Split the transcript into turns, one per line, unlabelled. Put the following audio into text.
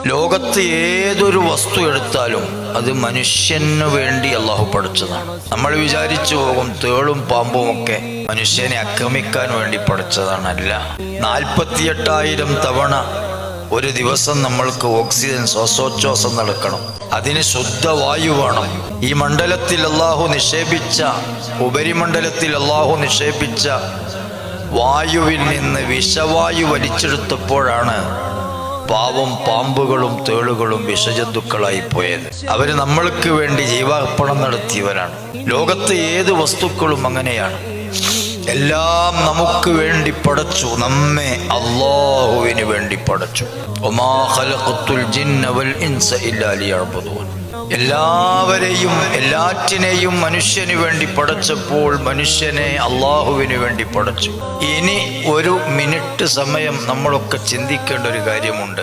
ലോകത്ത് ഏതൊരു വസ്തു എടുത്താലും അത് മനുഷ്യന് വേണ്ടി അള്ളാഹു പഠിച്ചതാണ്. നമ്മൾ വിചാരിച്ചു പോകും തേളും പാമ്പും ഒക്കെ മനുഷ്യനെ ആക്രമിക്കാൻ വേണ്ടി പഠിച്ചതാണ്. അല്ല, 48,000 തവണ ഒരു ദിവസം നമ്മൾക്ക് ഓക്സിജൻ ശ്വാസോച്ഛ്വാസം നടക്കണം. അതിന് ശുദ്ധവായു വേണം. ഈ മണ്ഡലത്തിൽ അള്ളാഹു നിക്ഷേപിച്ച, ഉപരിമണ്ഡലത്തിൽ അള്ളാഹു നിക്ഷേപിച്ച വായുവിൽ നിന്ന് വിഷവായു വലിച്ചെടുത്തപ്പോഴാണ് പാവം പാമ്പുകളും തേളുകളും വിഷജന്തുക്കളായി പോയത്. അവര് നമ്മൾക്ക് വേണ്ടി ജീവാർപ്പണം നടത്തിയവരാണ്. ലോകത്ത് ഏത് വസ്തുക്കളും അങ്ങനെയാണ്. എല്ലാം നമുക്ക് വേണ്ടി പടച്ചു, നമ്മെ അല്ലാഹുവിന് വേണ്ടി പടച്ചു. വമാ ഖലഖത്തുൽ ജിന്ന വൽ ഇൻസ ഇല്ലാ ലിയഅ്ബുദൂൻ. എല്ലാവരെയും എല്ലാറ്റിനെയും മനുഷ്യന് വേണ്ടി പടച്ചപ്പോൾ മനുഷ്യനെ അള്ളാഹുവിന് വേണ്ടി പടച്ചു. ഇനി ഒരു മിനിറ്റ് സമയം നമ്മളൊക്കെ ചിന്തിക്കേണ്ട ഒരു കാര്യമുണ്ട്.